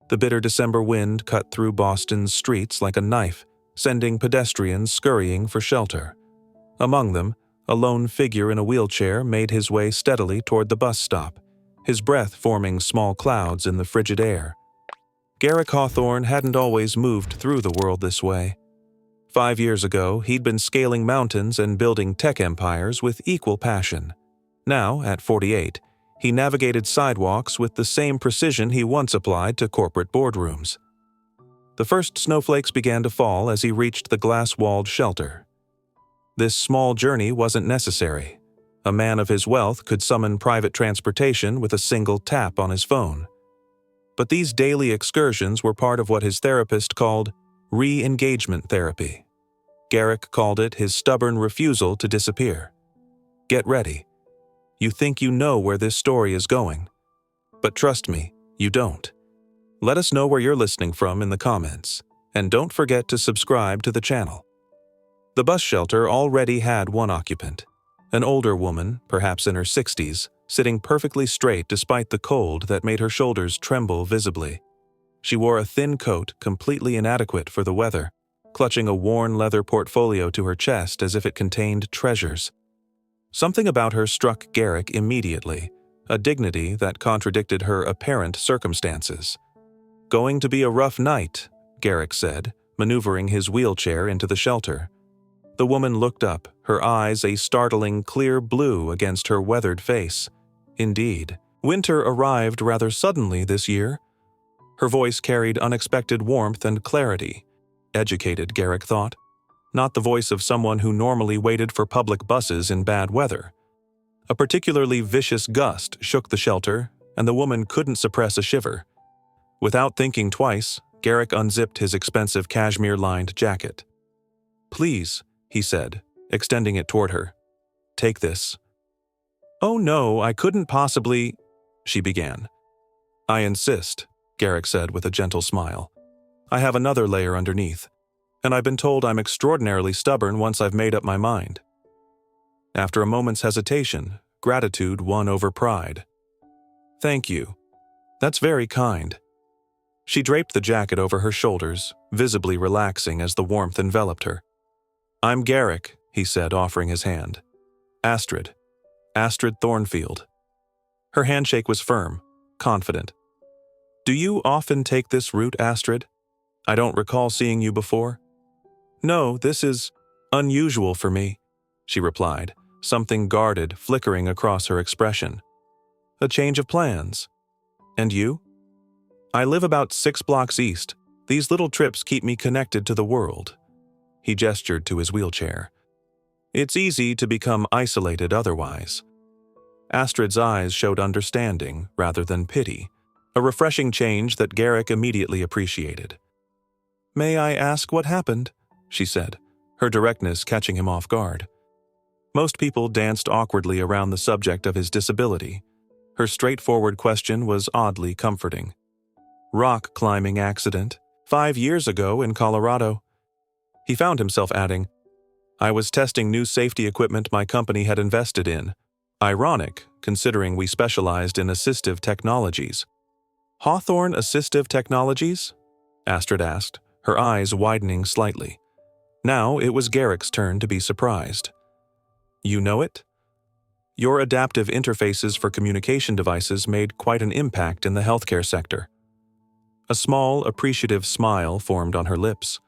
The bitter December wind cut through Boston's streets like a knife, sending pedestrians scurrying for shelter. Among them, a lone figure in a wheelchair made his way steadily toward the bus stop, his breath forming small clouds in the frigid air. Garrick Hawthorne hadn't always moved through the world this way. 5 years ago, he'd been scaling mountains and building tech empires with equal passion. Now, at 48, he navigated sidewalks with the same precision he once applied to corporate boardrooms. The first snowflakes began to fall as he reached the glass-walled shelter. This small journey wasn't necessary. A man of his wealth could summon private transportation with a single tap on his phone. But these daily excursions were part of what his therapist called re-engagement therapy. Garrick called it his stubborn refusal to disappear. Get ready. You think you know where this story is going. But trust me, you don't. Let us know where you're listening from in the comments, and don't forget to subscribe to the channel. The bus shelter already had one occupant, an older woman, perhaps in her 60s, sitting perfectly straight despite the cold that made her shoulders tremble visibly. She wore a thin coat completely inadequate for the weather, clutching a worn leather portfolio to her chest as if it contained treasures. Something about her struck Garrick immediately, a dignity that contradicted her apparent circumstances. "Going to be a rough night," Garrick said, maneuvering his wheelchair into the shelter. The woman looked up, her eyes a startling clear blue against her weathered face. Indeed, winter arrived rather suddenly this year. Her voice carried unexpected warmth and clarity. Educated, Garrick thought. Not the voice of someone who normally waited for public buses in bad weather. A particularly vicious gust shook the shelter, and the woman couldn't suppress a shiver. Without thinking twice, Garrick unzipped his expensive cashmere-lined jacket. "Please," he said, extending it toward her. "Take this." "Oh no, I couldn't possibly," she began. "I insist," Garrick said with a gentle smile. "I have another layer underneath, and I've been told I'm extraordinarily stubborn once I've made up my mind." After a moment's hesitation, gratitude won over pride. "Thank you. That's very kind." She draped the jacket over her shoulders, visibly relaxing as the warmth enveloped her. "I'm Garrick," he said, offering his hand. "Astrid. Astrid Thornfield." Her handshake was firm, confident. "Do you often take this route, Astrid? I don't recall seeing you before." "No, this is unusual for me," she replied, something guarded flickering across her expression. "A change of plans. And you?" "I live about 6 blocks east. These little trips keep me connected to the world." He gestured to his wheelchair. "It's easy to become isolated otherwise." Astrid's eyes showed understanding rather than pity, a refreshing change that Garrick immediately appreciated. "May I ask what happened?" she said, her directness catching him off guard. Most people danced awkwardly around the subject of his disability. Her straightforward question was oddly comforting. "Rock climbing accident, 5 years ago in Colorado." He found himself adding, "I was testing new safety equipment my company had invested in. Ironic, considering we specialized in assistive technologies." "Hawthorne Assistive Technologies?" Astrid asked, her eyes widening slightly. Now it was Garrick's turn to be surprised. "You know it?" "Your adaptive interfaces for communication devices made quite an impact in the healthcare sector." A small, appreciative smile formed on her lips.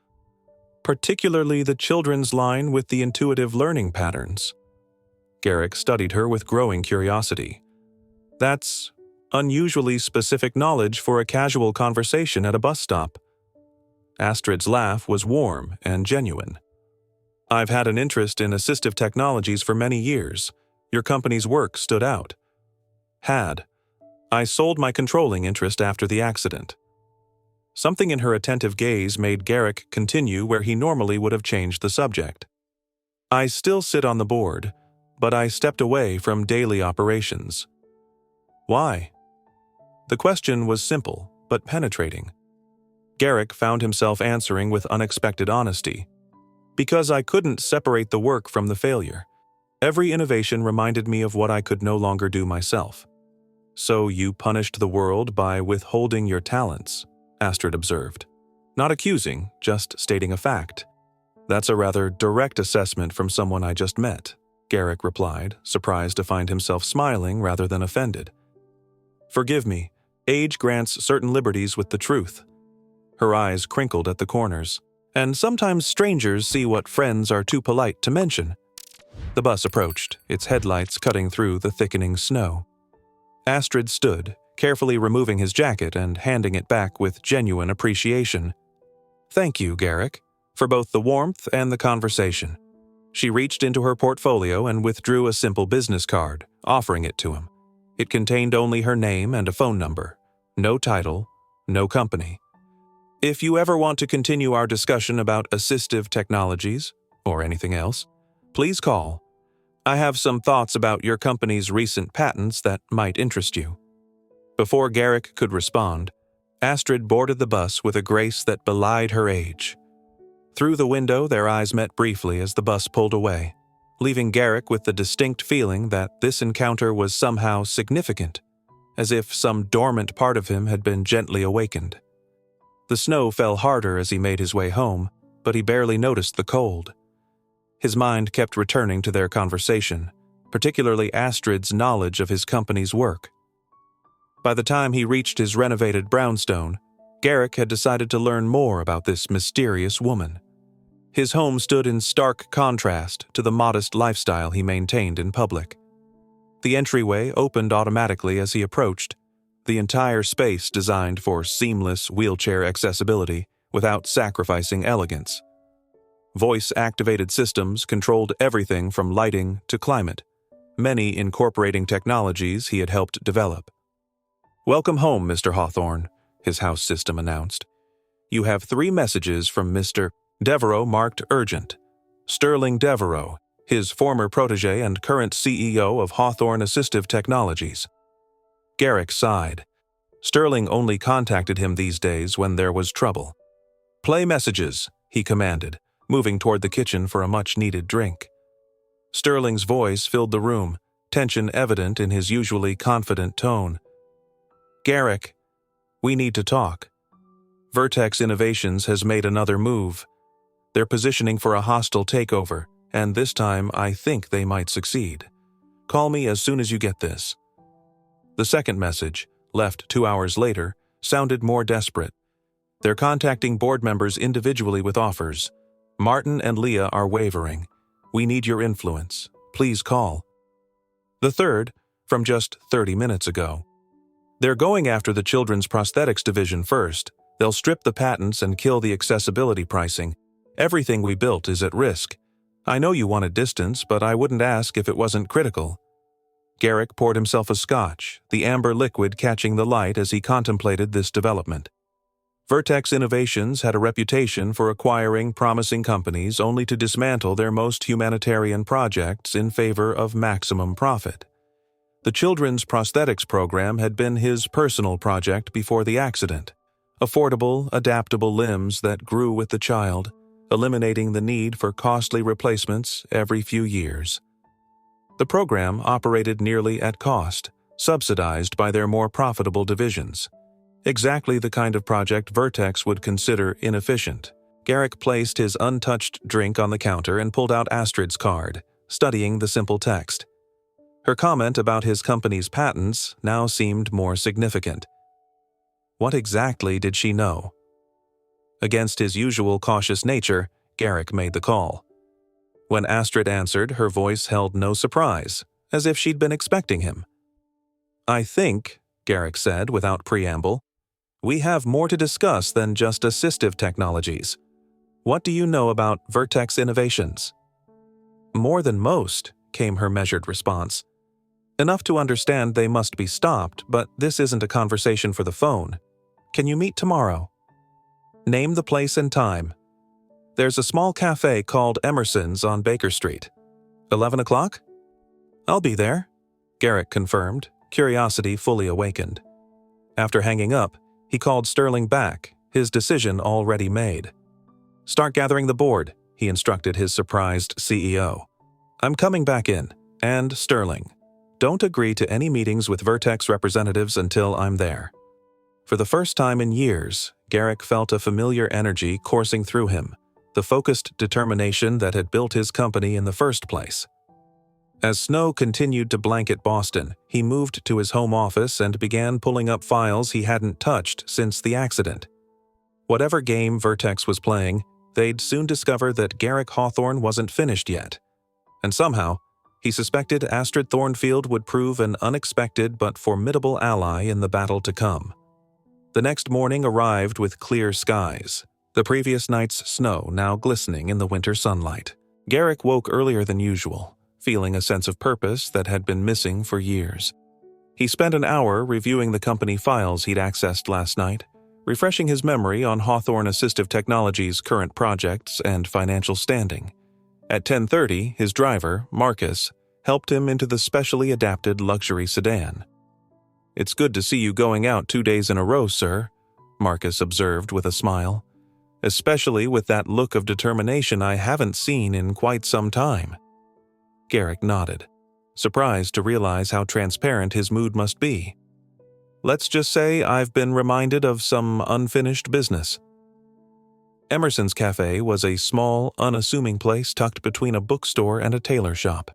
"Particularly the children's line with the intuitive learning patterns." Garrick studied her with growing curiosity. "That's unusually specific knowledge for a casual conversation at a bus stop." Astrid's laugh was warm and genuine. "I've had an interest in assistive technologies for many years. Your company's work stood out." "Had. I sold my controlling interest after the accident." Something in her attentive gaze made Garrick continue where he normally would have changed the subject. "I still sit on the board, but I stepped away from daily operations." "Why?" The question was simple, but penetrating. Garrick found himself answering with unexpected honesty. "Because I couldn't separate the work from the failure. Every innovation reminded me of what I could no longer do myself." "So you punished the world by withholding your talents," Astrid observed. Not accusing, just stating a fact. That's a rather direct assessment from someone I just met, Garrick replied, surprised to find himself smiling rather than offended. Forgive me, age grants certain liberties with the truth. Her eyes crinkled at the corners. And sometimes strangers see what friends are too polite to mention. The bus approached, its headlights cutting through the thickening snow. Astrid stood, carefully removing his jacket and handing it back with genuine appreciation. Thank you, Garrick, for both the warmth and the conversation. She reached into her portfolio and withdrew a simple business card, offering it to him. It contained only her name and a phone number. No title, no company. If you ever want to continue our discussion about assistive technologies, or anything else, please call. I have some thoughts about your company's recent patents that might interest you. Before Garrick could respond, Astrid boarded the bus with a grace that belied her age. Through the window, their eyes met briefly as the bus pulled away, leaving Garrick with the distinct feeling that this encounter was somehow significant, as if some dormant part of him had been gently awakened. The snow fell harder as he made his way home, but he barely noticed the cold. His mind kept returning to their conversation, particularly Astrid's knowledge of his company's work. By the time he reached his renovated brownstone, Garrick had decided to learn more about this mysterious woman. His home stood in stark contrast to the modest lifestyle he maintained in public. The entryway opened automatically as he approached, the entire space designed for seamless wheelchair accessibility without sacrificing elegance. Voice-activated systems controlled everything from lighting to climate, many incorporating technologies he had helped develop. Welcome home, Mr. Hawthorne, his house system announced. You have 3 messages from Mr. Devereaux marked urgent. Sterling Devereaux, his former protege and current CEO of Hawthorne Assistive Technologies. Garrick sighed. Sterling only contacted him these days when there was trouble. Play messages, he commanded, moving toward the kitchen for a much-needed drink. Sterling's voice filled the room, tension evident in his usually confident tone. Garrick, we need to talk. Vertex Innovations has made another move. They're positioning for a hostile takeover, and this time I think they might succeed. Call me as soon as you get this. The second message, left 2 hours later, sounded more desperate. They're contacting board members individually with offers. Martin and Leah are wavering. We need your influence. Please call. The third, from just 30 minutes ago. They're going after the children's prosthetics division first. They'll strip the patents and kill the accessibility pricing. Everything we built is at risk. I know you wanted distance, but I wouldn't ask if it wasn't critical. Garrick poured himself a scotch, the amber liquid catching the light as he contemplated this development. Vertex Innovations had a reputation for acquiring promising companies only to dismantle their most humanitarian projects in favor of maximum profit. The children's prosthetics program had been his personal project before the accident. Affordable, adaptable limbs that grew with the child, eliminating the need for costly replacements every few years. The program operated nearly at cost, subsidized by their more profitable divisions. Exactly the kind of project Vertex would consider inefficient. Garrick placed his untouched drink on the counter and pulled out Astrid's card, studying the simple text. Her comment about his company's patents now seemed more significant. What exactly did she know? Against his usual cautious nature, Garrick made the call. When Astrid answered, her voice held no surprise, as if she'd been expecting him. I think, Garrick said without preamble, we have more to discuss than just assistive technologies. What do you know about Vertex Innovations? More than most, came her measured response. Enough to understand they must be stopped, but this isn't a conversation for the phone. Can you meet tomorrow? Name the place and time. There's a small cafe called Emerson's on Baker Street. 11 o'clock? I'll be there, Garrick confirmed, curiosity fully awakened. After hanging up, he called Sterling back, his decision already made. Start gathering the board, he instructed his surprised CEO. I'm coming back in, and Sterling. Don't agree to any meetings with Vertex representatives until I'm there. For the first time in years, Garrick felt a familiar energy coursing through him, the focused determination that had built his company in the first place. As snow continued to blanket Boston, he moved to his home office and began pulling up files he hadn't touched since the accident. Whatever game Vertex was playing, they'd soon discover that Garrick Hawthorne wasn't finished yet. And somehow, he suspected Astrid Thornfield would prove an unexpected but formidable ally in the battle to come. The next morning arrived with clear skies, the previous night's snow now glistening in the winter sunlight. Garrick woke earlier than usual, feeling a sense of purpose that had been missing for years. He spent an hour reviewing the company files he'd accessed last night, refreshing his memory on Hawthorne Assistive Technologies' current projects and financial standing. At 10:30, his driver, Marcus, helped him into the specially adapted luxury sedan. "It's good to see you going out 2 days in a row, sir," Marcus observed with a smile. "Especially with that look of determination I haven't seen in quite some time." Garrick nodded, surprised to realize how transparent his mood must be. "Let's just say I've been reminded of some unfinished business." Emerson's Cafe was a small, unassuming place tucked between a bookstore and a tailor shop.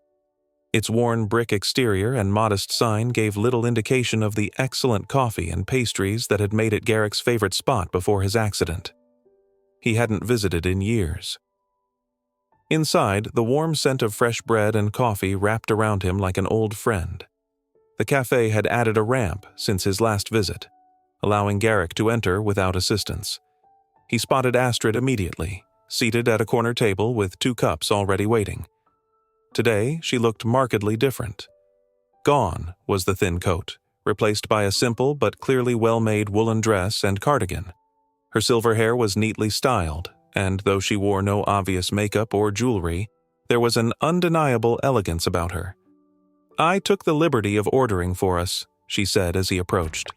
Its worn brick exterior and modest sign gave little indication of the excellent coffee and pastries that had made it Garrick's favorite spot before his accident. He hadn't visited in years. Inside, the warm scent of fresh bread and coffee wrapped around him like an old friend. The cafe had added a ramp since his last visit, allowing Garrick to enter without assistance. He spotted Astrid immediately, seated at a corner table with 2 cups already waiting. Today, she looked markedly different. Gone was the thin coat, replaced by a simple but clearly well-made woolen dress and cardigan. Her silver hair was neatly styled, and though she wore no obvious makeup or jewelry, there was an undeniable elegance about her. "I took the liberty of ordering for us," she said as he approached.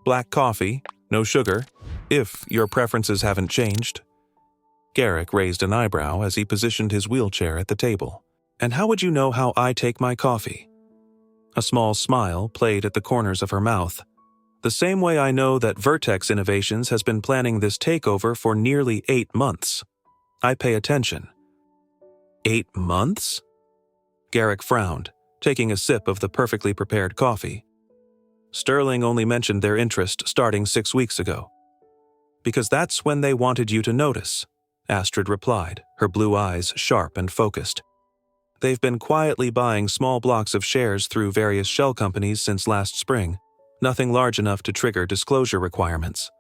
"Black coffee, no sugar, if your preferences haven't changed." Garrick raised an eyebrow as he positioned his wheelchair at the table. "And how would you know how I take my coffee?" A small smile played at the corners of her mouth. "The same way I know that Vertex Innovations has been planning this takeover for nearly 8 months. I pay attention." 8 months? Garrick frowned, taking a sip of the perfectly prepared coffee. "Sterling only mentioned their interest starting 6 weeks ago." "Because that's when they wanted you to notice," Astrid replied, her blue eyes sharp and focused. "They've been quietly buying small blocks of shares through various shell companies since last spring, nothing large enough to trigger disclosure requirements."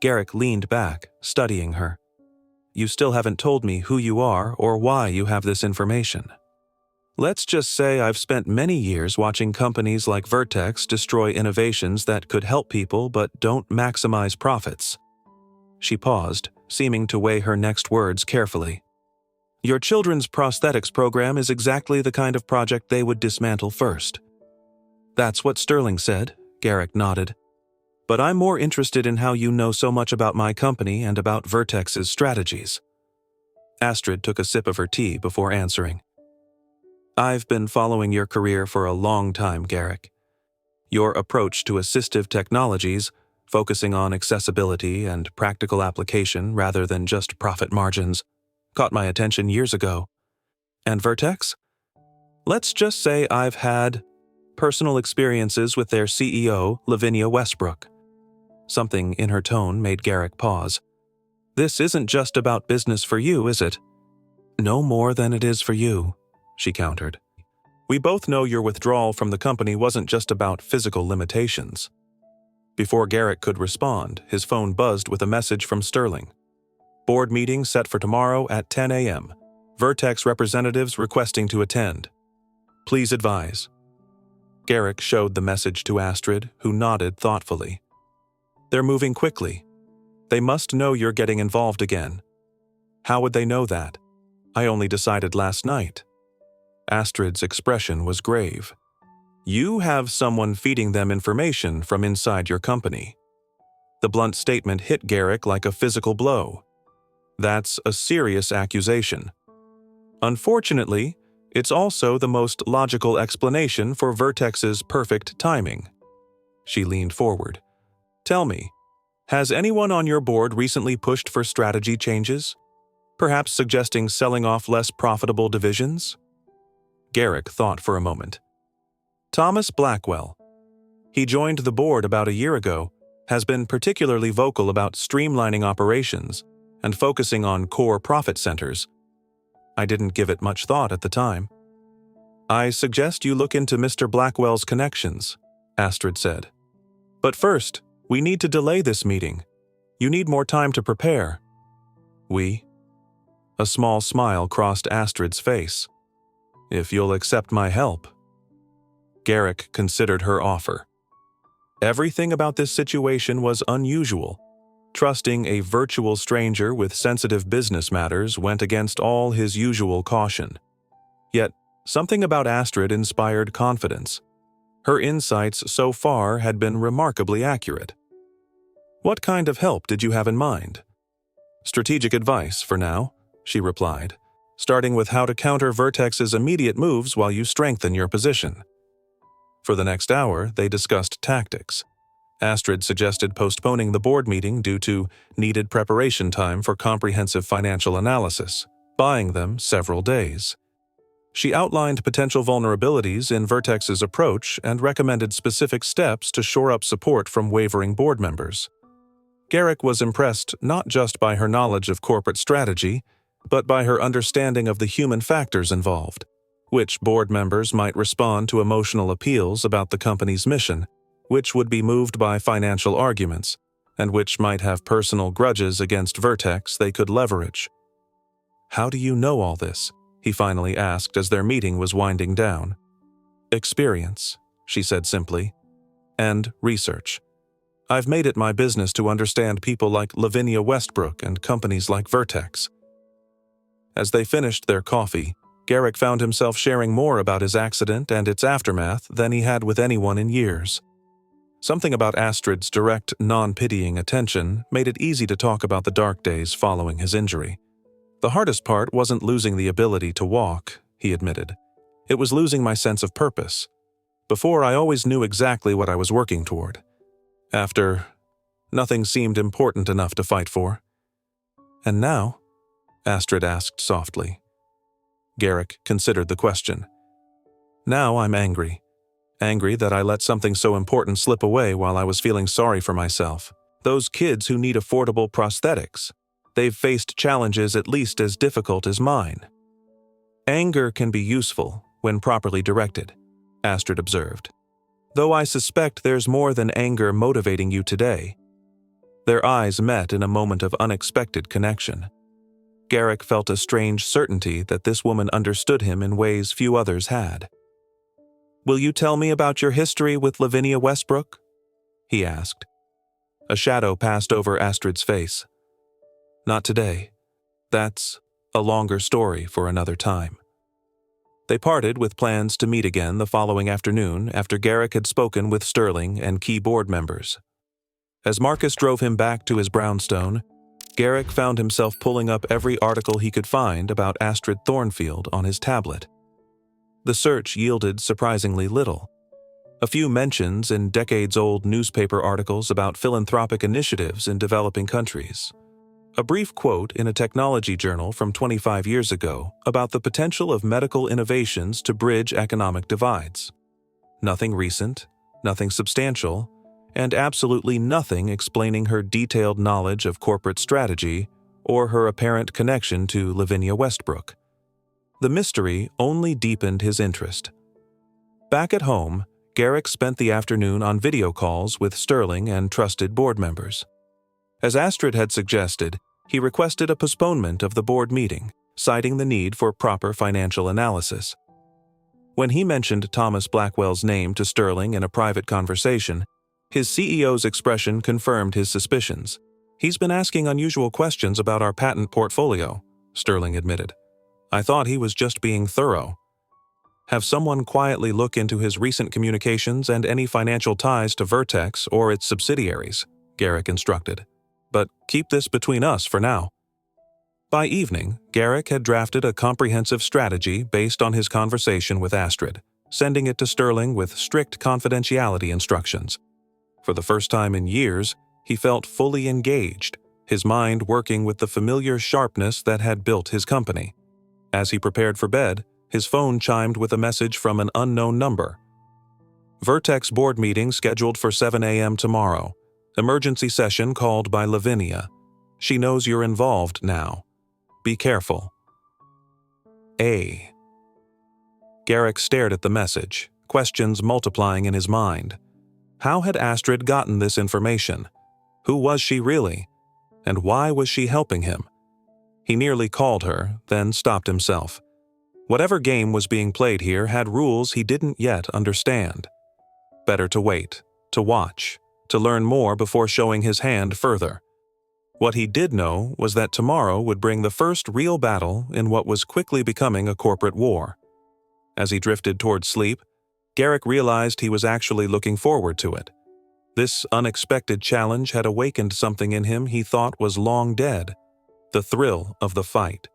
Garrick leaned back, studying her. "You still haven't told me who you are or why you have this information." "Let's just say I've spent many years watching companies like Vertex destroy innovations that could help people but don't maximize profits." She paused, seeming to weigh her next words carefully. "Your children's prosthetics program is exactly the kind of project they would dismantle first." "That's what Sterling said," Garrick nodded. "But I'm more interested in how you know so much about my company and about Vertex's strategies." Astrid took a sip of her tea before answering. "I've been following your career for a long time, Garrick. Your approach to assistive technologies, focusing on accessibility and practical application rather than just profit margins, caught my attention years ago. And Vertex? Let's just say I've had personal experiences with their CEO, Lavinia Westbrook." Something in her tone made Garrick pause. "This isn't just about business for you, is it?" "No more than it is for you," she countered. "We both know your withdrawal from the company wasn't just about physical limitations." Before Garrick could respond, his phone buzzed with a message from Sterling. "Board meeting set for tomorrow at 10 a.m. Vertex representatives requesting to attend. Please advise." Garrick showed the message to Astrid, who nodded thoughtfully. "They're moving quickly. They must know you're getting involved again." "How would they know that? I only decided last night." Astrid's expression was grave. "You have someone feeding them information from inside your company." The blunt statement hit Garrick like a physical blow. That's a serious accusation. Unfortunately, it's also the most logical explanation for Vertex's perfect timing. She leaned forward. "Tell me, Has anyone on your board recently pushed for strategy changes? Perhaps suggesting selling off less profitable divisions? Garrick thought for a moment. Thomas Blackwell. He joined the board about a year ago, has been particularly vocal about streamlining operations and focusing on core profit centers. I didn't give it much thought at the time. I suggest you look into Mr. Blackwell's connections, Astrid said. But first, we need to delay this meeting. You need more time to prepare. We? A small smile crossed Astrid's face. If you'll accept my help. Garrick considered her offer. Everything about this situation was unusual. Trusting a virtual stranger with sensitive business matters went against all his usual caution. Yet, something about Astrid inspired confidence. Her insights so far had been remarkably accurate. What kind of help did you have in mind? Strategic advice, for now, she replied, starting with how to counter Vertex's immediate moves while you strengthen your position. For the next hour, they discussed tactics. Astrid suggested postponing the board meeting due to needed preparation time for comprehensive financial analysis, buying them several days. She outlined potential vulnerabilities in Vertex's approach and recommended specific steps to shore up support from wavering board members. Garrick was impressed not just by her knowledge of corporate strategy, but by her understanding of the human factors involved. Which board members might respond to emotional appeals about the company's mission, which would be moved by financial arguments, and which might have personal grudges against Vertex they could leverage. How do you know all this? He finally asked as their meeting was winding down. Experience, she said simply, and research. I've made it my business to understand people like Lavinia Westbrook and companies like Vertex. As they finished their coffee, Garrick found himself sharing more about his accident and its aftermath than he had with anyone in years. Something about Astrid's direct, non-pitying attention made it easy to talk about the dark days following his injury. The hardest part wasn't losing the ability to walk, he admitted. It was losing my sense of purpose. Before, I always knew exactly what I was working toward. After, nothing seemed important enough to fight for. And now? Astrid asked softly. Garrick considered the question. Now I'm angry. Angry that I let something so important slip away while I was feeling sorry for myself. Those kids who need affordable prosthetics. They've faced challenges at least as difficult as mine. Anger can be useful when properly directed, Astrid observed. Though I suspect there's more than anger motivating you today. Their eyes met in a moment of unexpected connection. Garrick felt a strange certainty that this woman understood him in ways few others had. Will you tell me about your history with Lavinia Westbrook? He asked. A shadow passed over Astrid's face. Not today. That's a longer story for another time. They parted with plans to meet again the following afternoon after Garrick had spoken with Sterling and key board members. As Marcus drove him back to his brownstone, Garrick found himself pulling up every article he could find about Astrid Thornfield on his tablet. The search yielded surprisingly little. A few mentions in decades-old newspaper articles about philanthropic initiatives in developing countries. A brief quote in a technology journal from 25 years ago about the potential of medical innovations to bridge economic divides. Nothing recent, nothing substantial, and absolutely nothing explaining her detailed knowledge of corporate strategy or her apparent connection to Lavinia Westbrook. The mystery only deepened his interest. Back at home, Garrick spent the afternoon on video calls with Sterling and trusted board members. As Astrid had suggested, he requested a postponement of the board meeting, citing the need for proper financial analysis. When he mentioned Thomas Blackwell's name to Sterling in a private conversation, his CEO's expression confirmed his suspicions. He's been asking unusual questions about our patent portfolio, Sterling admitted. I thought he was just being thorough. Have someone quietly look into his recent communications and any financial ties to Vertex or its subsidiaries, Garrick instructed. But keep this between us for now. By evening, Garrick had drafted a comprehensive strategy based on his conversation with Astrid, sending it to Sterling with strict confidentiality instructions. For the first time in years, He felt fully engaged, his mind working with the familiar sharpness that had built his company. As he prepared for bed, his phone chimed with a message from an unknown number. Vertex board meeting scheduled for 7 a.m. tomorrow. Emergency session called by Lavinia. She knows you're involved now. Be careful. A. Garrick stared at the message, questions multiplying in his mind. How had Astrid gotten this information? Who was she really? And why was she helping him? He nearly called her, then stopped himself. Whatever game was being played here had rules he didn't yet understand. Better to wait, to watch, to learn more before showing his hand further. What he did know was that tomorrow would bring the first real battle in what was quickly becoming a corporate war. As he drifted toward sleep, Garrick realized he was actually looking forward to it. This unexpected challenge had awakened something in him he thought was long dead, the thrill of the fight.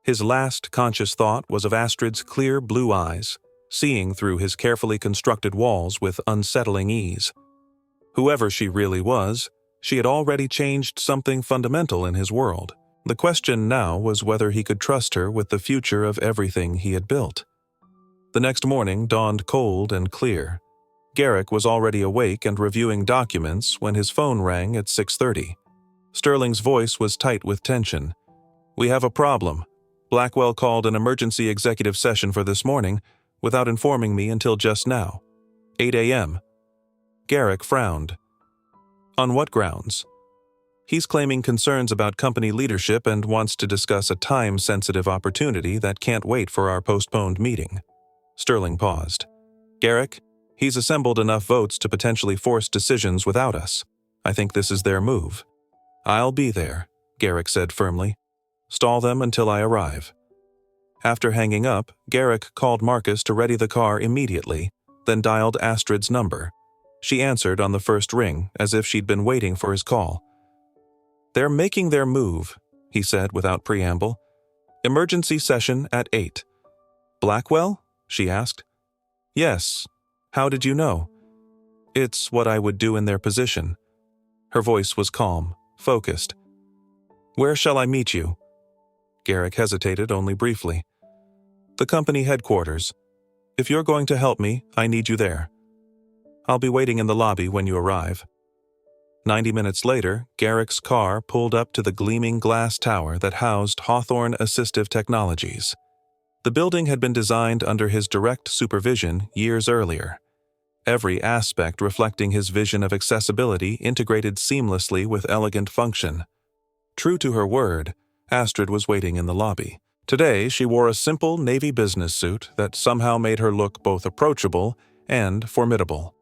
His last conscious thought was of Astrid's clear blue eyes, seeing through his carefully constructed walls with unsettling ease. Whoever she really was, she had already changed something fundamental in his world. The question now was whether he could trust her with the future of everything he had built. The next morning dawned cold and clear. Garrick was already awake and reviewing documents when his phone rang at 6:30. Sterling's voice was tight with tension. "We have a problem. Blackwell called an emergency executive session for this morning without informing me until just now. 8 a.m. Garrick frowned. On what grounds? He's claiming concerns about company leadership and wants to discuss a time-sensitive opportunity that can't wait for our postponed meeting. Sterling paused. Garrick, he's assembled enough votes to potentially force decisions without us. I think this is their move. I'll be there, Garrick said firmly. Stall them until I arrive. After hanging up, Garrick called Marcus to ready the car immediately, then dialed Astrid's number. She answered on the first ring, as if she'd been waiting for his call. They're making their move, he said without preamble. Emergency session at 8. Blackwell? She asked. Yes. How did you know? It's what I would do in their position. Her voice was calm, focused. Where shall I meet you? Garrick hesitated only briefly. The company headquarters. If you're going to help me, I need you there. I'll be waiting in the lobby when you arrive. 90 minutes later, Garrick's car pulled up to the gleaming glass tower that housed Hawthorne Assistive Technologies. The building had been designed under his direct supervision years earlier. Every aspect reflecting his vision of accessibility integrated seamlessly with elegant function. True to her word, Astrid was waiting in the lobby. Today, she wore a simple navy business suit that somehow made her look both approachable and formidable.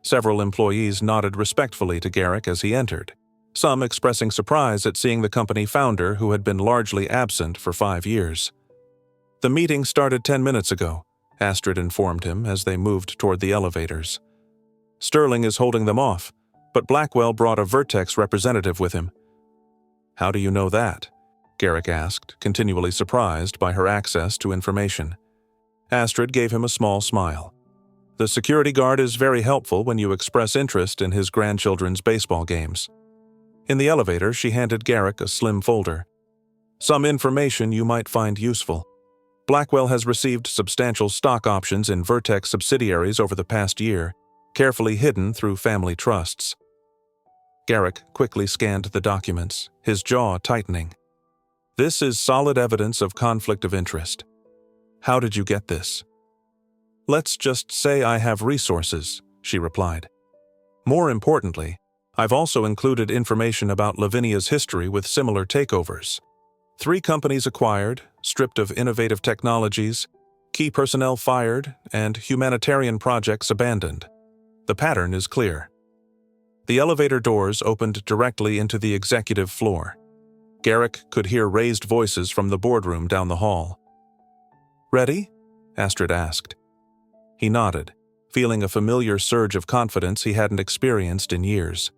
Several employees nodded respectfully to Garrick as he entered, some expressing surprise at seeing the company founder who had been largely absent for 5 years. The meeting started 10 minutes ago, Astrid informed him as they moved toward the elevators. Sterling is holding them off, but Blackwell brought a Vertex representative with him. How do you know that? Garrick asked, continually surprised by her access to information. Astrid gave him a small smile. The security guard is very helpful when you express interest in his grandchildren's baseball games. In the elevator, she handed Garrick a slim folder. Some information you might find useful. Blackwell has received substantial stock options in Vertex subsidiaries over the past year, carefully hidden through family trusts. Garrick quickly scanned the documents, his jaw tightening. This is solid evidence of conflict of interest. How did you get this? Let's just say I have resources, she replied. More importantly, I've also included information about Lavinia's history with similar takeovers. 3 companies acquired, stripped of innovative technologies, key personnel fired, and humanitarian projects abandoned. The pattern is clear. The elevator doors opened directly into the executive floor. Garrick could hear raised voices from the boardroom down the hall. Ready? Astrid asked. He nodded, feeling a familiar surge of confidence he hadn't experienced in years.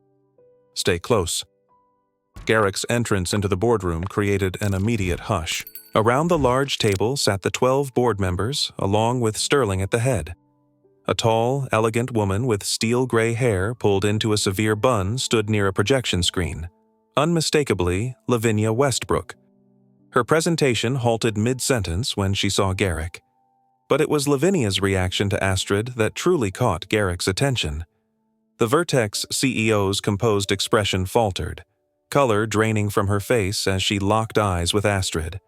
Stay close. Garrick's entrance into the boardroom created an immediate hush. Around the large table sat the 12 board members, along with Sterling at the head. A tall, elegant woman with steel-gray hair pulled into a severe bun stood near a projection screen. Unmistakably, Lavinia Westbrook. Her presentation halted mid-sentence when she saw Garrick. But it was Lavinia's reaction to Astrid that truly caught Garrick's attention. The Vertex CEO's composed expression faltered, color draining from her face as she locked eyes with Astrid.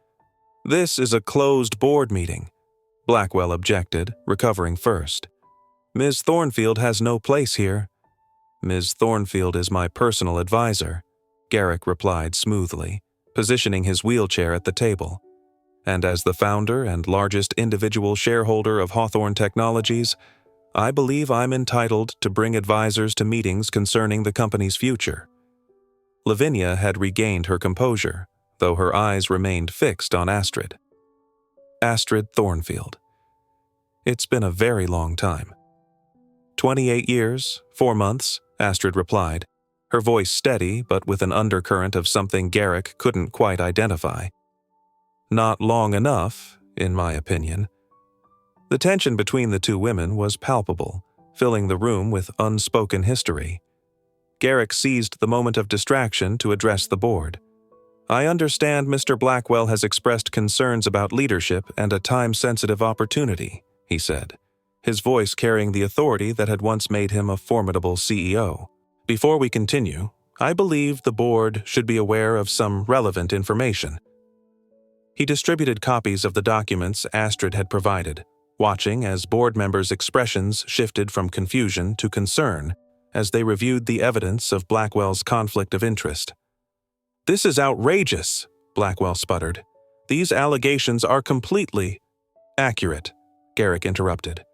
"This is a closed board meeting," Blackwell objected, recovering first. "Ms. Thornfield has no place here." "Ms. Thornfield is my personal advisor," Garrick replied smoothly, positioning his wheelchair at the table. "And as the founder and largest individual shareholder of Hawthorne Technologies, I believe I'm entitled to bring advisors to meetings concerning the company's future." Lavinia had regained her composure, though her eyes remained fixed on Astrid. Astrid Thornfield. It's been a very long time. 28 years, 4 months, Astrid replied, her voice steady but with an undercurrent of something Garrick couldn't quite identify. Not long enough, in my opinion. The tension between the two women was palpable, filling the room with unspoken history. Garrick seized the moment of distraction to address the board. "I understand Mr. Blackwell has expressed concerns about leadership and a time-sensitive opportunity," he said, his voice carrying the authority that had once made him a formidable CEO. "Before we continue, I believe the board should be aware of some relevant information." He distributed copies of the documents Astrid had provided, watching as board members' expressions shifted from confusion to concern as they reviewed the evidence of Blackwell's conflict of interest. "This is outrageous," Blackwell sputtered. "These allegations are completely accurate," Garrick interrupted.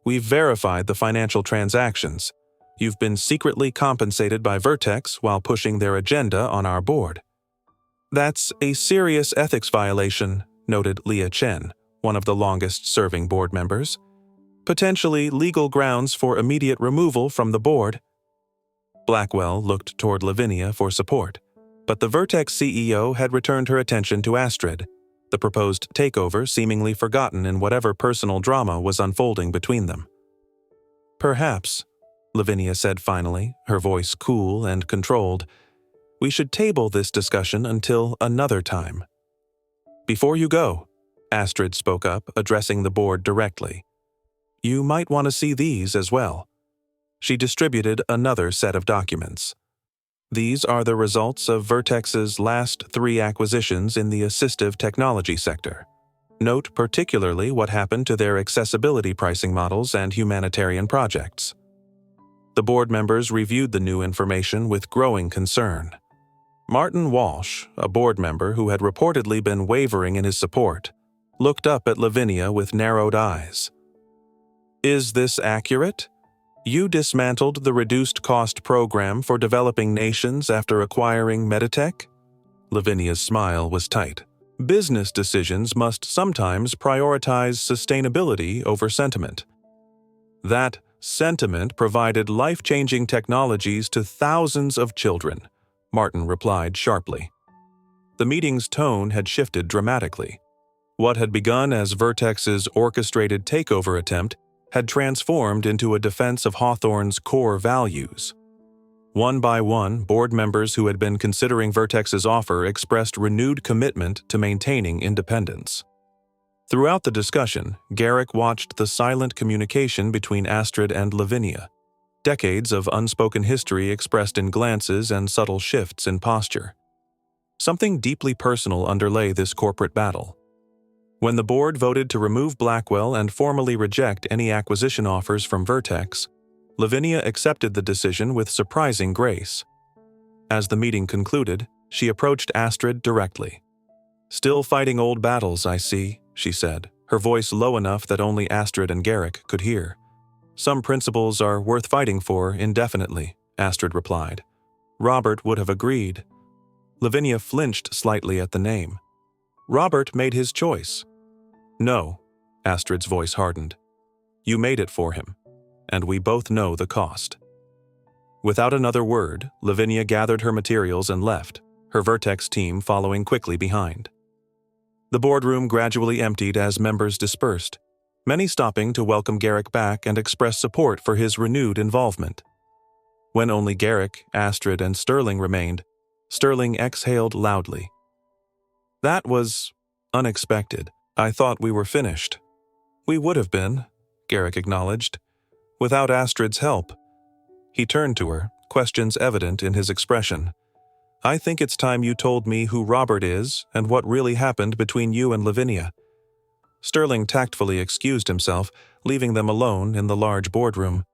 "We've verified the financial transactions. You've been secretly compensated by Vertex while pushing their agenda on our board." "That's a serious ethics violation," noted Leah Chen, one of the longest-serving board members. "Potentially legal grounds for immediate removal from the board." Blackwell looked toward Lavinia for support, but the Vertex CEO had returned her attention to Astrid, the proposed takeover seemingly forgotten in whatever personal drama was unfolding between them. "Perhaps," Lavinia said finally, her voice cool and controlled, "we should table this discussion until another time." "Before you go," Astrid spoke up, addressing the board directly, "you might want to see these as well." She distributed another set of documents. "These are the results of Vertex's last 3 acquisitions in the assistive technology sector. Note particularly what happened to their accessibility pricing models and humanitarian projects." The board members reviewed the new information with growing concern. Martin Walsh, a board member who had reportedly been wavering in his support, looked up at Lavinia with narrowed eyes. "Is this accurate? You dismantled the reduced-cost program for developing nations after acquiring Meditech?" Lavinia's smile was tight. "Business decisions must sometimes prioritize sustainability over sentiment. That sentiment provided life-changing technologies to thousands of children," Martin replied sharply. The meeting's tone had shifted dramatically. What had begun as Vertex's orchestrated takeover attempt had transformed into a defense of Hawthorne's core values. One by one, board members who had been considering Vertex's offer expressed renewed commitment to maintaining independence. Throughout the discussion, Garrick watched the silent communication between Astrid and Lavinia, decades of unspoken history expressed in glances and subtle shifts in posture. Something deeply personal underlay this corporate battle. When the board voted to remove Blackwell and formally reject any acquisition offers from Vertex, Lavinia accepted the decision with surprising grace. As the meeting concluded, she approached Astrid directly. "Still fighting old battles, I see," she said, her voice low enough that only Astrid and Garrick could hear. "Some principles are worth fighting for indefinitely," Astrid replied. "Robert would have agreed." Lavinia flinched slightly at the name. "Robert made his choice." "No," Astrid's voice hardened. "You made it for him, and we both know the cost." Without another word, Lavinia gathered her materials and left, her Vertex team following quickly behind. The boardroom gradually emptied as members dispersed. many stopping to welcome Garrick back and express support for his renewed involvement. When only Garrick, Astrid, and Sterling remained, Sterling exhaled loudly. "That was unexpected. I thought we were finished." "We would have been," Garrick acknowledged, "without Astrid's help." He turned to her, questions evident in his expression. "I think it's time you told me who Robert is and what really happened between you and Lavinia." Sterling tactfully excused himself, leaving them alone in the large boardroom.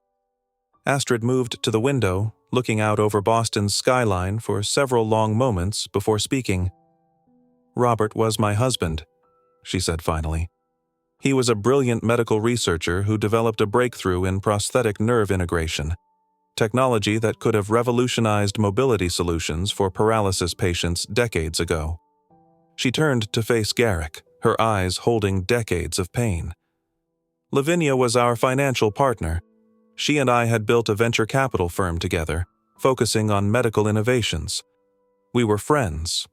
Astrid moved to the window, looking out over Boston's skyline for several long moments before speaking. "Robert was my husband," she said finally. "He was a brilliant medical researcher who developed a breakthrough in prosthetic nerve integration, technology that could have revolutionized mobility solutions for paralysis patients decades ago." She turned to face Garrick, her eyes holding decades of pain. "Lavinia was our financial partner. She and I had built a venture capital firm together, focusing on medical innovations. We were friends,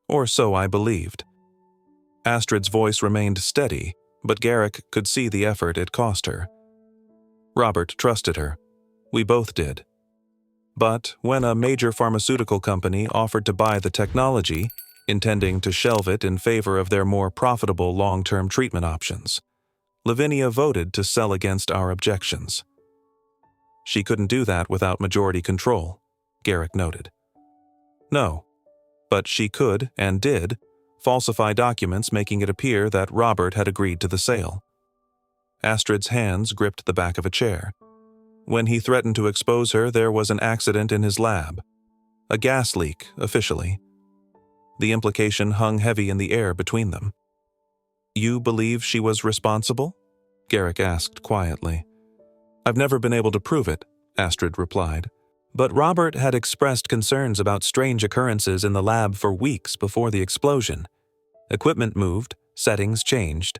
or so I believed." Astrid's voice remained steady, but Garrick could see the effort it cost her. "Robert trusted her. We both did. But when a major pharmaceutical company offered to buy the technology, intending to shelve it in favor of their more profitable long-term treatment options, Lavinia voted to sell against our objections." "She couldn't do that without majority control," Garrick noted. "No, but she could, and did, falsify documents making it appear that Robert had agreed to the sale." Astrid's hands gripped the back of a chair. "When he threatened to expose her, there was an accident in his lab. A gas leak, officially." The implication hung heavy in the air between them. "You believe she was responsible?" Garrick asked quietly. "I've never been able to prove it," Astrid replied. "But Robert had expressed concerns about strange occurrences in the lab for weeks before the explosion. Equipment moved, settings changed."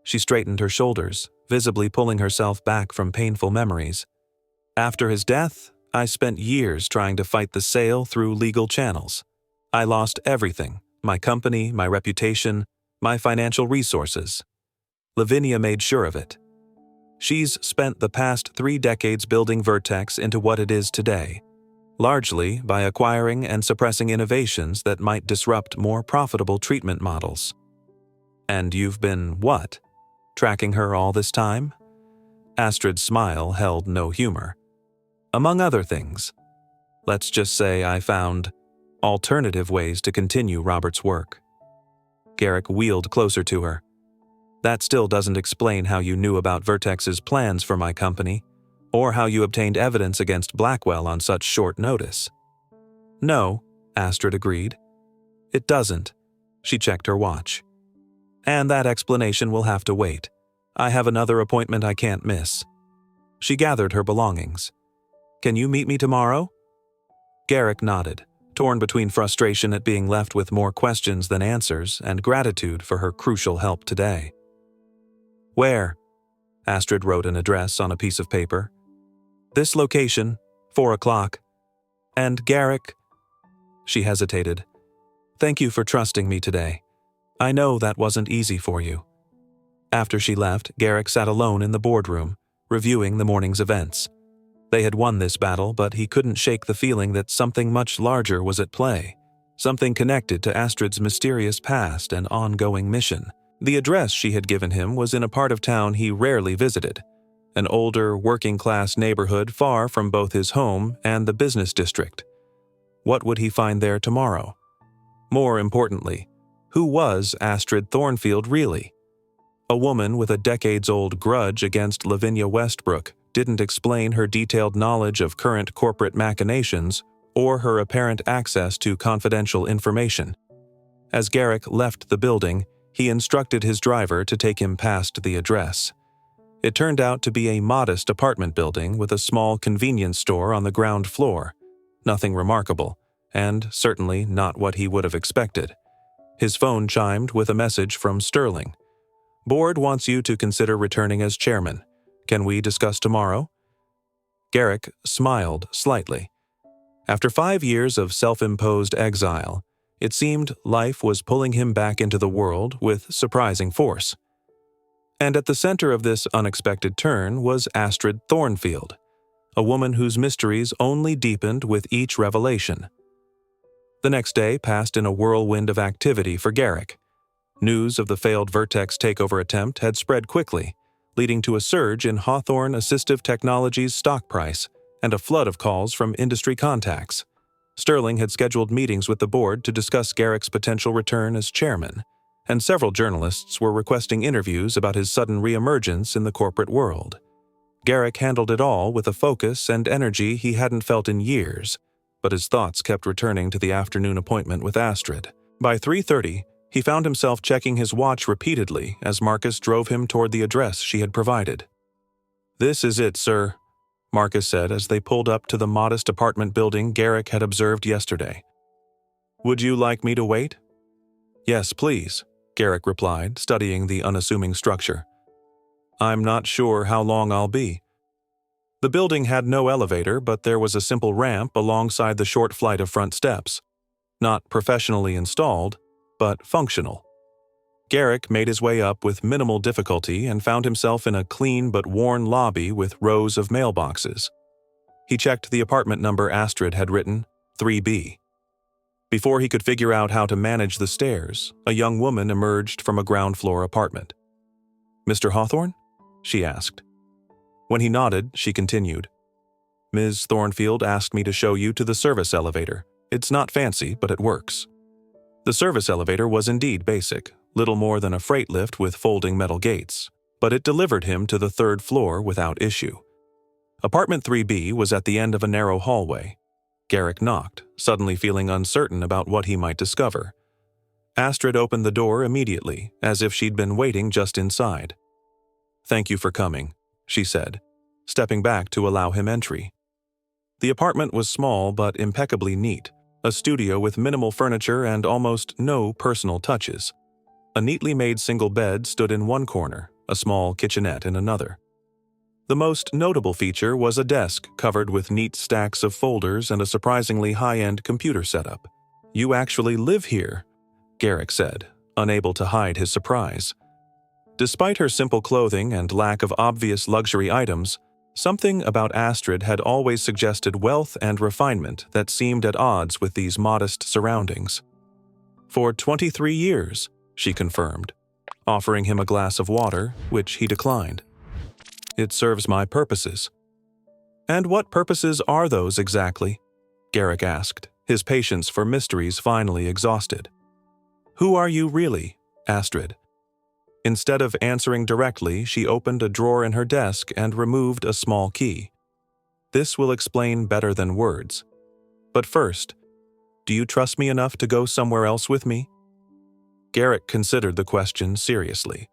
She straightened her shoulders, visibly pulling herself back from painful memories. "After his death, I spent years trying to fight the sale through legal channels. I lost everything: my company, my reputation, my financial resources. Lavinia made sure of it. She's spent the past 3 decades building Vertex into what it is today, largely by acquiring and suppressing innovations that might disrupt more profitable treatment models." "And you've been what? Tracking her all this time?" Astrid's smile held no humor. "Among other things. Let's just say I found alternative ways to continue Robert's work." Garrick wheeled closer to her. "That still doesn't explain how you knew about Vertex's plans for my company, or how you obtained evidence against Blackwell on such short notice." "No," Astrid agreed. "It doesn't." She checked her watch. "And that explanation will have to wait. I have another appointment I can't miss." She gathered her belongings. "Can you meet me tomorrow?" Garrick nodded, torn between frustration at being left with more questions than answers and gratitude for her crucial help today. "Where?" Astrid wrote an address on a piece of paper. "This location, 4 o'clock. And Garrick," she hesitated, "thank you for trusting me today. I know that wasn't easy for you." After she left, Garrick sat alone in the boardroom, reviewing the morning's events. They had won this battle, but he couldn't shake the feeling that something much larger was at play, something connected to Astrid's mysterious past and ongoing mission. The address she had given him was in a part of town he rarely visited, an older, working-class neighborhood far from both his home and the business district. What would he find there tomorrow? More importantly, who was Astrid Thornfield really? A woman with a decades-old grudge against Lavinia Westbrook didn't explain her detailed knowledge of current corporate machinations or her apparent access to confidential information. As Garrick left the building, he instructed his driver to take him past the address. It turned out to be a modest apartment building with a small convenience store on the ground floor. Nothing remarkable, and certainly not what he would have expected. His phone chimed with a message from Sterling. "Board wants you to consider returning as chairman. Can we discuss tomorrow?" Garrick smiled slightly. After 5 years of self-imposed exile, it seemed life was pulling him back into the world with surprising force. And at the center of this unexpected turn was Astrid Thornfield, a woman whose mysteries only deepened with each revelation. The next day passed in a whirlwind of activity for Garrick. News of the failed Vertex takeover attempt had spread quickly, leading to a surge in Hawthorne Assistive Technologies' stock price and a flood of calls from industry contacts. Sterling had scheduled meetings with the board to discuss Garrick's potential return as chairman, and several journalists were requesting interviews about his sudden reemergence in the corporate world. Garrick handled it all with a focus and energy he hadn't felt in years, but his thoughts kept returning to the afternoon appointment with Astrid. By 3:30, he found himself checking his watch repeatedly as Marcus drove him toward the address she had provided. "This is it, sir," Marcus said as they pulled up to the modest apartment building Garrick had observed yesterday. "Would you like me to wait?" "Yes, please," Garrick replied, studying the unassuming structure. "I'm not sure how long I'll be." The building had no elevator, but there was a simple ramp alongside the short flight of front steps. Not professionally installed, but functional. Garrick made his way up with minimal difficulty and found himself in a clean but worn lobby with rows of mailboxes. He checked the apartment number Astrid had written, 3B. Before he could figure out how to manage the stairs, a young woman emerged from a ground-floor apartment. "Mr. Hawthorne?" she asked. When he nodded, she continued. "Ms. Thornfield asked me to show you to the service elevator. It's not fancy, but it works." The service elevator was indeed basic, little more than a freight lift with folding metal gates, but it delivered him to the third floor without issue. Apartment 3B was at the end of a narrow hallway. Garrick knocked, suddenly feeling uncertain about what he might discover. Astrid opened the door immediately, as if she'd been waiting just inside. "Thank you for coming," she said, stepping back to allow him entry. The apartment was small but impeccably neat, a studio with minimal furniture and almost no personal touches. A neatly made single bed stood in one corner, a small kitchenette in another. The most notable feature was a desk covered with neat stacks of folders and a surprisingly high-end computer setup. "You actually live here," Garrick said, unable to hide his surprise. Despite her simple clothing and lack of obvious luxury items, something about Astrid had always suggested wealth and refinement that seemed at odds with these modest surroundings. "For 23 years, she confirmed, offering him a glass of water, which he declined. "It serves my purposes." "And what purposes are those exactly?" Garrick asked, his patience for mysteries finally exhausted. "Who are you really, Astrid?" Instead of answering directly, she opened a drawer in her desk and removed a small key. "This will explain better than words. But first, do you trust me enough to go somewhere else with me?" Garrick considered the question seriously.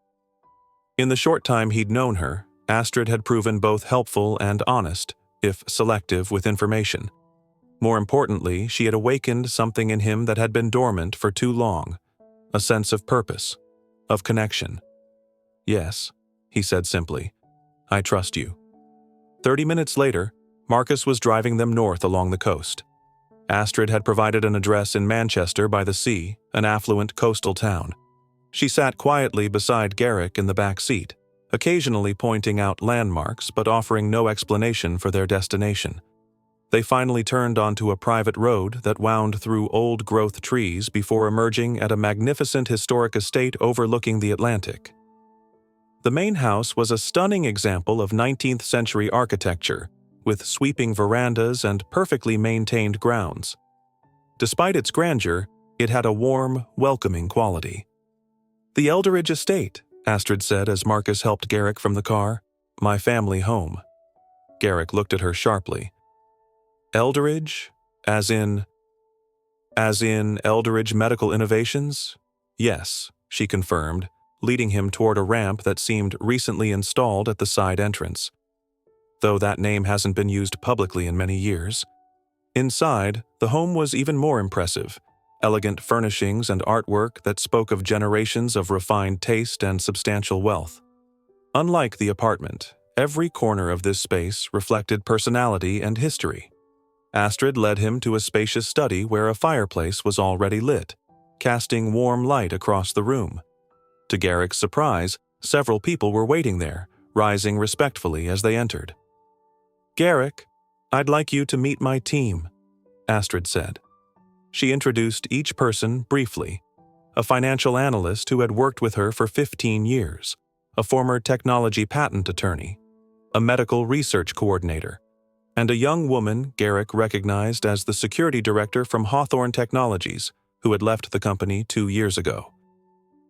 In the short time he'd known her, Astrid had proven both helpful and honest, if selective with information. More importantly, she had awakened something in him that had been dormant for too long, a sense of purpose, of connection. "Yes," he said simply, "I trust you." 30 minutes later, Marcus was driving them north along the coast. Astrid had provided an address in Manchester by the Sea, an affluent coastal town. She sat quietly beside Garrick in the back seat, occasionally pointing out landmarks but offering no explanation for their destination. They finally turned onto a private road that wound through old-growth trees before emerging at a magnificent historic estate overlooking the Atlantic. The main house was a stunning example of 19th-century architecture, with sweeping verandas and perfectly maintained grounds. Despite its grandeur, it had a warm, welcoming quality. "The Eldridge estate," Astrid said as Marcus helped Garrick from the car. "My family home." Garrick looked at her sharply. "Eldridge? As in Eldridge Medical Innovations?" "Yes," she confirmed, leading him toward a ramp that seemed recently installed at the side entrance. Though that name hasn't been used publicly in many years. Inside, the home was even more impressive. Elegant furnishings and artwork that spoke of generations of refined taste and substantial wealth. Unlike the apartment, every corner of this space reflected personality and history. Astrid led him to a spacious study where a fireplace was already lit, casting warm light across the room. To Garrick's surprise, Several people were waiting there, rising respectfully as they entered. "Garrick, I'd like you to meet my team," Astrid said. She introduced each person briefly: a financial analyst who had worked with her for 15 years, a former technology patent attorney, a medical research coordinator, and a young woman Garrick recognized as the security director from Hawthorne Technologies, who had left the company 2 years ago.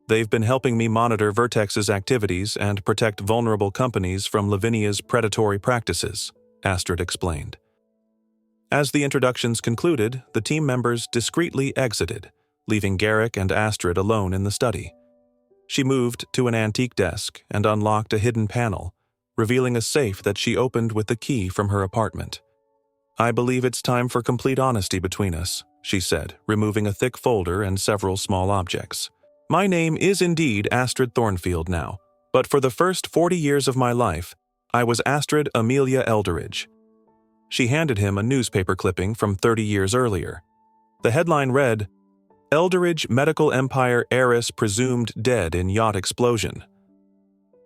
"They've been helping me monitor Vertex's activities and protect vulnerable companies from Lavinia's predatory practices," Astrid explained. As the introductions concluded, the team members discreetly exited, leaving Garrick and Astrid alone in the study. She moved to an antique desk and unlocked a hidden panel, revealing a safe that she opened with the key from her apartment. "I believe it's time for complete honesty between us," she said, removing a thick folder and several small objects. "My name is indeed Astrid Thornfield now, but for the first 40 years of my life, I was Astrid Amelia Eldridge." She handed him a newspaper clipping from 30 years earlier. The headline read, "Eldridge Medical Empire Heiress Presumed Dead in Yacht Explosion."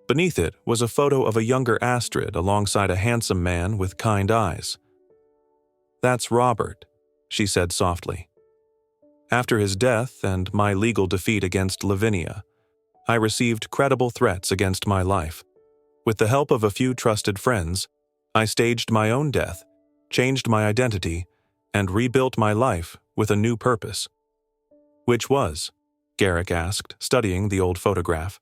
Beneath it was a photo of a younger Astrid alongside a handsome man with kind eyes. "That's Robert," she said softly. "After his death and my legal defeat against Lavinia, I received credible threats against my life. With the help of a few trusted friends, I staged my own death, changed my identity, and rebuilt my life with a new purpose." "Which was?" Garrick asked, studying the old photograph.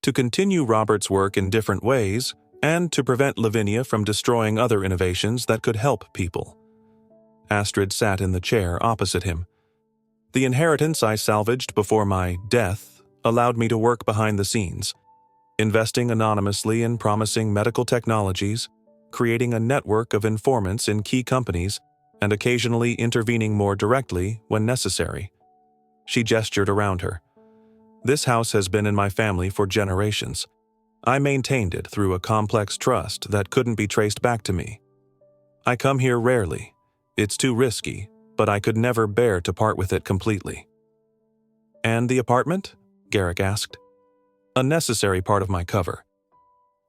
"To continue Robert's work in different ways, and to prevent Lavinia from destroying other innovations that could help people." Astrid sat in the chair opposite him. "The inheritance I salvaged before my death allowed me to work behind the scenes, investing anonymously in promising medical technologies, creating a network of informants in key companies, and occasionally intervening more directly when necessary." She gestured around her. "This house has been in my family for generations. I maintained it through a complex trust that couldn't be traced back to me. I come here rarely. It's too risky, but I could never bear to part with it completely." "And the apartment?" Garrick asked. "A necessary part of my cover.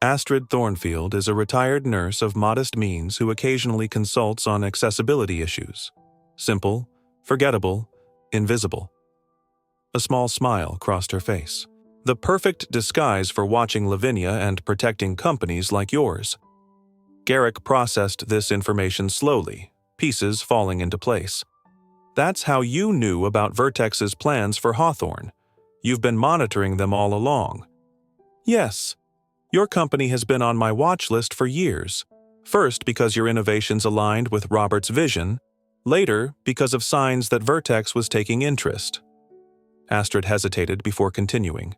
Astrid Thornfield is a retired nurse of modest means who occasionally consults on accessibility issues. Simple, forgettable, invisible." A small smile crossed her face. "The perfect disguise for watching Lavinia and protecting companies like yours." Garrick processed this information slowly, pieces falling into place. "That's how you knew about Vertex's plans for Hawthorne. You've been monitoring them all along." "Yes. Your company has been on my watch list for years. First because your innovations aligned with Robert's vision, later because of signs that Vertex was taking interest." Astrid hesitated before continuing.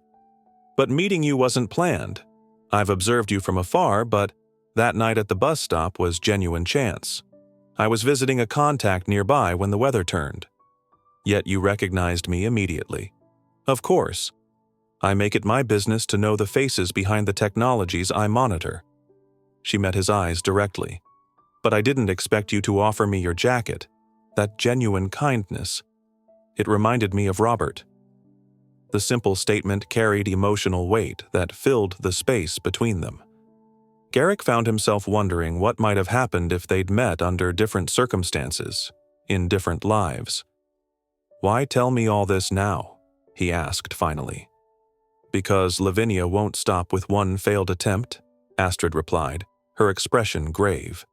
"But meeting you wasn't planned. I've observed you from afar, but that night at the bus stop was genuine chance. I was visiting a contact nearby when the weather turned. Yet you recognized me immediately. Of course. I make it my business to know the faces behind the technologies I monitor." She met his eyes directly. "But I didn't expect you to offer me your jacket. That genuine kindness. It reminded me of Robert." The simple statement carried emotional weight that filled the space between them. Garrick found himself wondering what might have happened if they'd met under different circumstances, in different lives. "Why tell me all this now?" he asked finally. "Because Lavinia won't stop with one failed attempt," Astrid replied, her expression grave.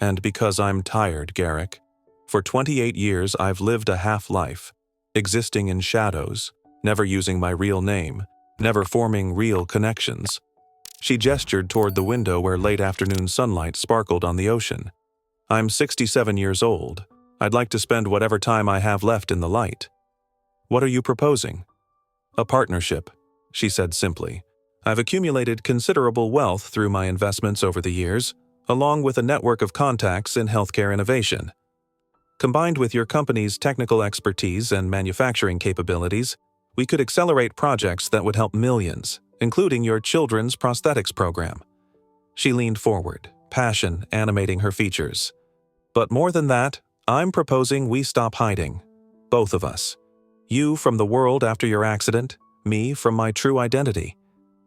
"And because I'm tired, Garrick. For 28 years I've lived a half-life, existing in shadows, never using my real name, never forming real connections." She gestured toward the window where late afternoon sunlight sparkled on the ocean. "I'm 67 years old. I'd like to spend whatever time I have left in the light." "What are you proposing?" "A partnership," she said simply. "I've accumulated considerable wealth through my investments over the years, along with a network of contacts in healthcare innovation. Combined with your company's technical expertise and manufacturing capabilities, we could accelerate projects that would help millions, including your children's prosthetics program." She leaned forward, passion animating her features. "But more than that, I'm proposing we stop hiding. Both of us. You from the world after your accident, me from my true identity.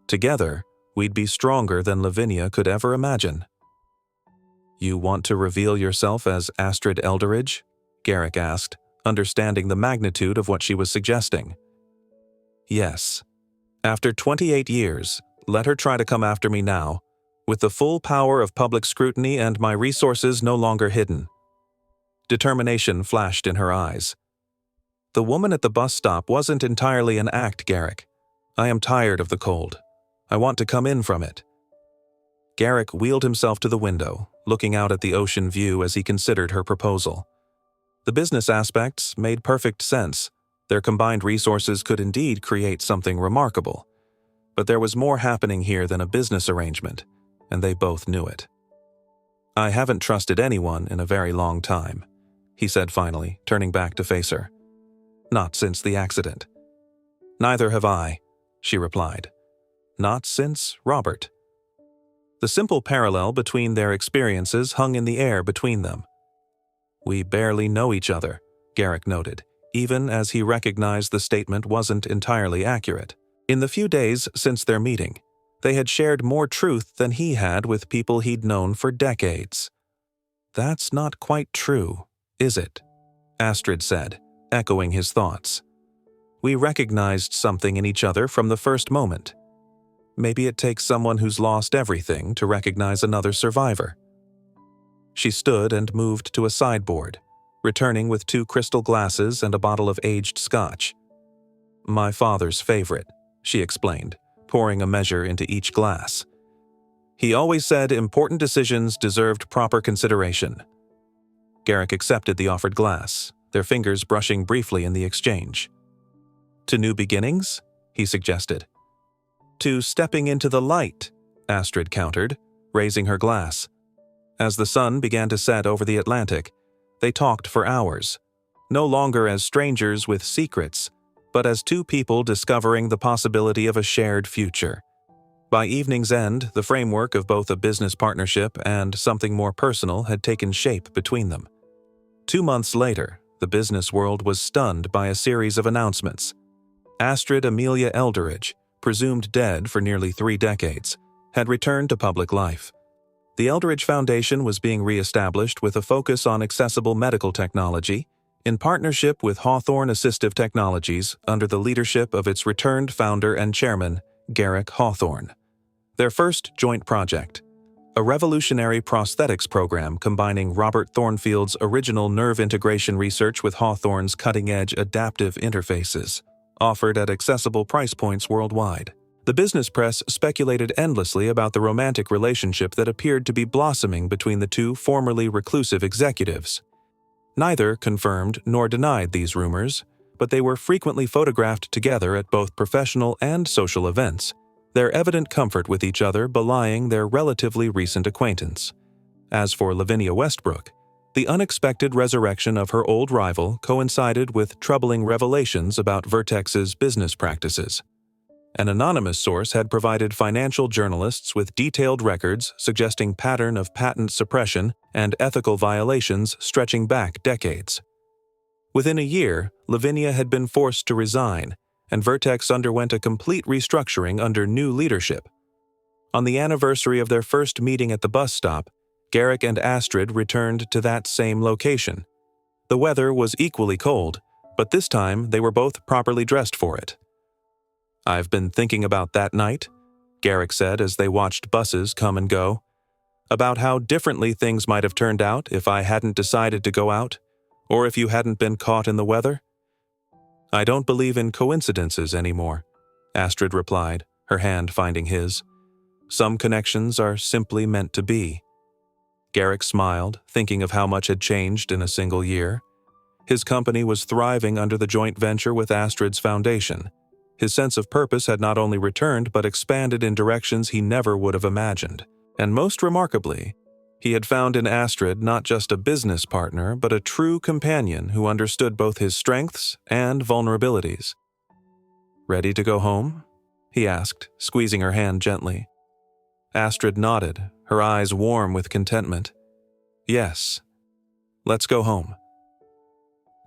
Together, we'd be stronger than Lavinia could ever imagine. "You want to reveal yourself as Astrid Elderidge?" Garrick asked, understanding the magnitude of what she was suggesting. "Yes. After 28 years, let her try to come after me now, with the full power of public scrutiny and my resources no longer hidden." Determination flashed in her eyes. "The woman at the bus stop wasn't entirely an act, Garrick. I am tired of the cold. I want to come in from it." Garrick wheeled himself to the window, looking out at the ocean view as he considered her proposal. The business aspects made perfect sense. Their combined resources could indeed create something remarkable. But there was more happening here than a business arrangement, and they both knew it. "I haven't trusted anyone in a very long time," he said finally, turning back to face her. "Not since the accident." "Neither have I," she replied. "Not since Robert." The simple parallel between their experiences hung in the air between them. "We barely know each other," Garrick noted, even as he recognized the statement wasn't entirely accurate. In the few days since their meeting, they had shared more truth than he had with people he'd known for decades. "That's not quite true, is it?" Astrid said, echoing his thoughts. "We recognized something in each other from the first moment. Maybe it takes someone who's lost everything to recognize another survivor." She stood and moved to a sideboard, returning with 2 crystal glasses and a bottle of aged scotch. "My father's favorite," she explained, pouring a measure into each glass. "He always said important decisions deserved proper consideration." Garrick accepted the offered glass, their fingers brushing briefly in the exchange. "To new beginnings?" he suggested. "To stepping into the light," Astrid countered, raising her glass. As the sun began to set over the Atlantic, they talked for hours, no longer as strangers with secrets, but as 2 people discovering the possibility of a shared future. By evening's end, the framework of both a business partnership and something more personal had taken shape between them. 2 months later, the business world was stunned by a series of announcements. Astrid Amelia Elderidge, presumed dead for nearly 3 decades, had returned to public life. The Elderidge Foundation was being re-established with a focus on accessible medical technology, in partnership with Hawthorne Assistive Technologies under the leadership of its returned founder and chairman, Garrick Hawthorne. Their first joint project, a revolutionary prosthetics program combining Robert Thornfield's original nerve integration research with Hawthorne's cutting-edge adaptive interfaces, offered at accessible price points worldwide. The business press speculated endlessly about the romantic relationship that appeared to be blossoming between the 2 formerly reclusive executives. Neither confirmed nor denied these rumors, but they were frequently photographed together at both professional and social events, their evident comfort with each other belying their relatively recent acquaintance. As for Lavinia Westbrook, the unexpected resurrection of her old rival coincided with troubling revelations about Vertex's business practices. An anonymous source had provided financial journalists with detailed records suggesting pattern of patent suppression and ethical violations stretching back decades. Within a year, Lavinia had been forced to resign, and Vertex underwent a complete restructuring under new leadership. On the anniversary of their first meeting at the bus stop, Garrick and Astrid returned to that same location. The weather was equally cold, but this time they were both properly dressed for it. "I've been thinking about that night," Garrick said as they watched buses come and go, "about how differently things might have turned out if I hadn't decided to go out, or if you hadn't been caught in the weather." "I don't believe in coincidences anymore," Astrid replied, her hand finding his. "Some connections are simply meant to be." Garrick smiled, thinking of how much had changed in a single year. His company was thriving under the joint venture with Astrid's foundation. His sense of purpose had not only returned but expanded in directions he never would have imagined. And most remarkably, he had found in Astrid not just a business partner but a true companion who understood both his strengths and vulnerabilities. "Ready to go home?" he asked, squeezing her hand gently. Astrid nodded, her eyes warm with contentment. "Yes. Let's go home."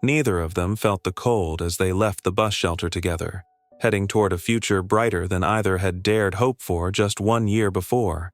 Neither of them felt the cold as they left the bus shelter together. heading toward a future brighter than either had dared hope for just 1 year before.